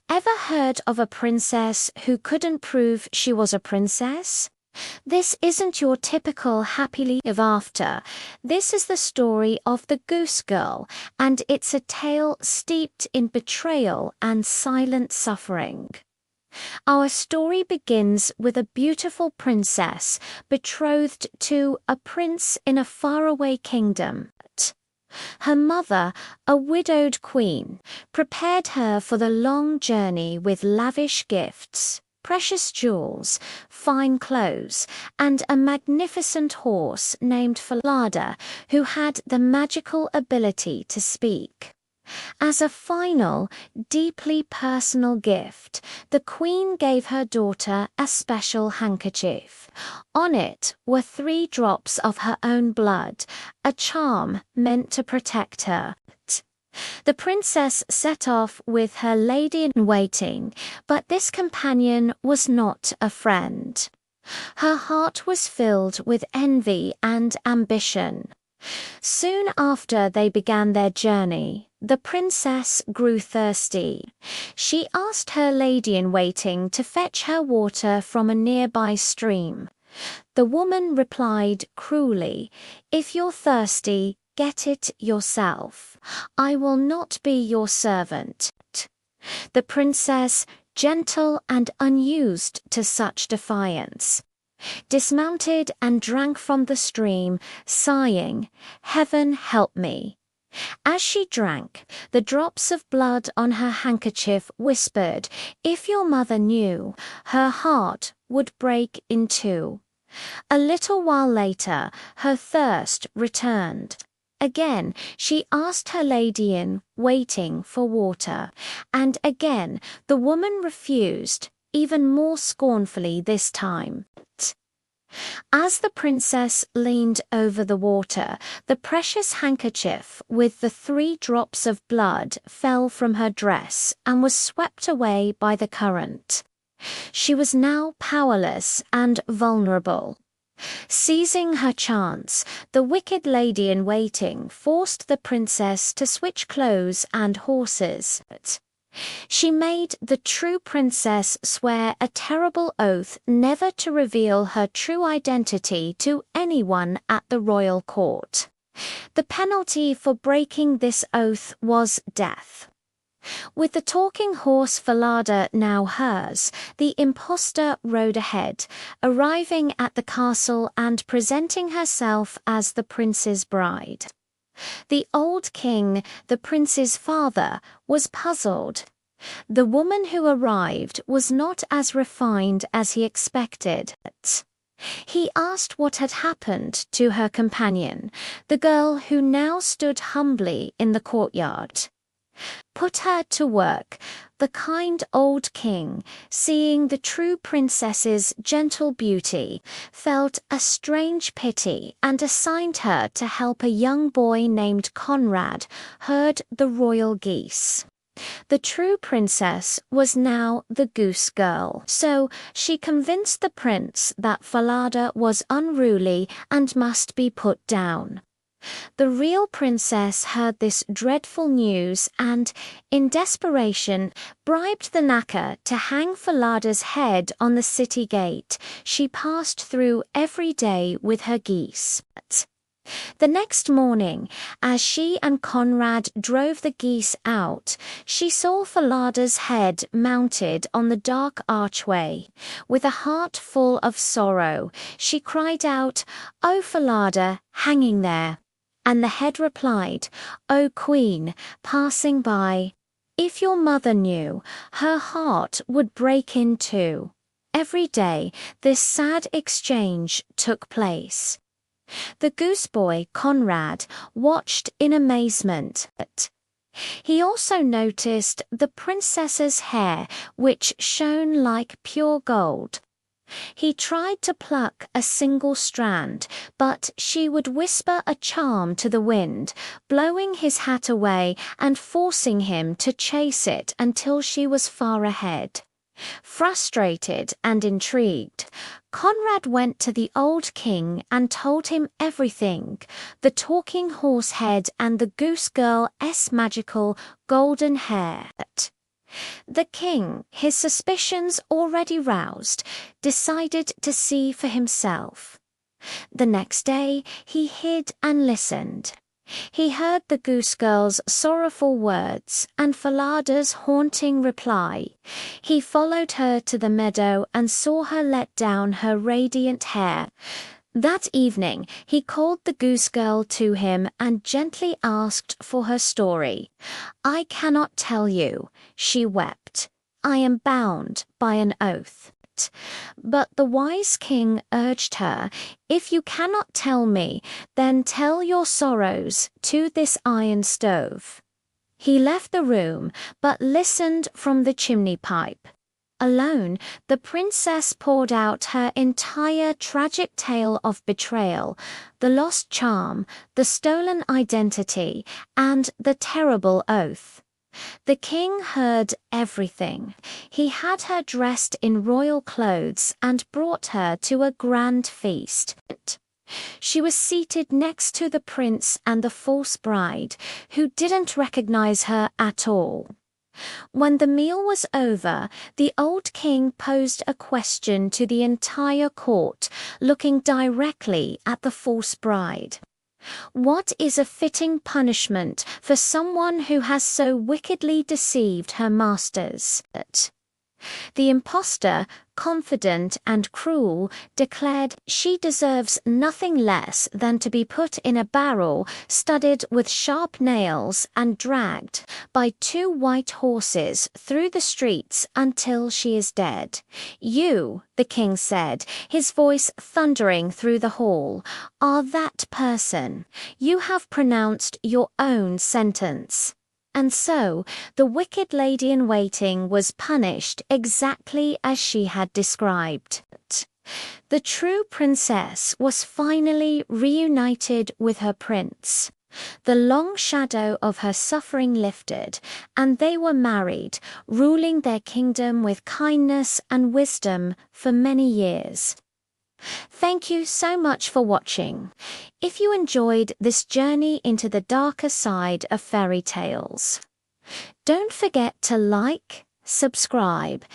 Ever heard of a princess who couldn't prove she was a princess? This isn't your typical happily ever after. This is the story of the Goose Girl, and it's a tale steeped in betrayal and silent suffering. Our story begins with a beautiful princess betrothed to a prince in a faraway kingdom. Her mother, a widowed queen, prepared her for the long journey with lavish gifts, precious jewels, fine clothes, and a magnificent horse named Falada, who had the magical ability to speak. As a final, deeply personal gift, the queen gave her daughter a special handkerchief. On it were 3 drops of her own blood, a charm meant to protect her. The princess set off with her lady-in-waiting, but this companion was not a friend. Her heart was filled with envy and ambition. Soon after they began their journey, the princess grew thirsty. She asked her lady-in-waiting to fetch her water from a nearby stream. The woman replied cruelly, "If you're thirsty, get it yourself. I will not be your servant." The princess, gentle and unused to such defiance, dismounted and drank from the stream, sighing, "Heaven help me." As she drank, the drops of blood on her handkerchief whispered, "If your mother knew, her heart would break in 2. A little while later, her thirst returned. Again, she asked her lady-in-waiting for water, and again the woman refused, even more scornfully this time. As the princess leaned over the water, the precious handkerchief with the 3 drops of blood fell from her dress and was swept away by the current. She was now powerless and vulnerable. Seizing her chance, the wicked lady-in-waiting forced the princess to switch clothes and horses. She made the true princess swear a terrible oath never to reveal her true identity to anyone at the royal court. The penalty for breaking this oath was death. With the talking horse Falada now hers, the impostor rode ahead, arriving at the castle and presenting herself as the prince's bride. The old king, the prince's father, was puzzled. The woman who arrived was not as refined as he expected. He asked what had happened to her companion, the girl who now stood humbly in the courtyard. "Put her to work," the kind old king, seeing the true princess's gentle beauty, felt a strange pity and assigned her to help a young boy named Conrad herd the royal geese. The true princess was now the Goose Girl, so she convinced the prince that Falada was unruly and must be put down. The real princess heard this dreadful news and, in desperation, bribed the knacker to hang Falada's head on the city gate she passed through every day with her geese. The next morning, as she and Conrad drove the geese out, she saw Falada's head mounted on the dark archway. With a heart full of sorrow, she cried out, "Oh, Falada, hanging there." And the head replied, "O Queen, passing by, if your mother knew, her heart would break in 2. Every day, this sad exchange took place. The goose boy, Conrad, watched in amazement. He also noticed the princess's hair, which shone like pure gold. He tried to pluck a single strand, but she would whisper a charm to the wind, blowing his hat away and forcing him to chase it until she was far ahead. Frustrated and intrigued, Conrad went to the old king and told him everything, the talking horse head and the goose girl's magical golden hair. The king, his suspicions already roused, decided to see for himself. The next day he hid and listened. He heard the Goose Girl's sorrowful words and Falada's haunting reply. He followed her to the meadow and saw her let down her radiant hair. That evening he called the Goose Girl to him and gently asked for her story. "I cannot tell you," she wept. "I am bound by an oath." But the wise king urged her, "If you cannot tell me, then tell your sorrows to this iron stove." He left the room, but listened from the chimney pipe. Alone, the princess poured out her entire tragic tale of betrayal, the lost charm, the stolen identity, and the terrible oath. The king heard everything. He had her dressed in royal clothes and brought her to a grand feast. She was seated next to the prince and the false bride, who didn't recognize her at all. When the meal was over, the old king posed a question to the entire court, looking directly at the false bride. "What is a fitting punishment for someone who has so wickedly deceived her masters?" The impostor, confident and cruel, declared she deserves nothing less than to be put in a barrel studded with sharp nails and dragged by 2 white horses through the streets until she is dead. "You," the king said, his voice thundering through the hall, "are that person. You have pronounced your own sentence." And so, the wicked lady-in-waiting was punished exactly as she had described. The true princess was finally reunited with her prince. The long shadow of her suffering lifted, and they were married, ruling their kingdom with kindness and wisdom for many years. Thank you so much for watching. If you enjoyed this journey into the darker side of fairy tales, don't forget to like, subscribe,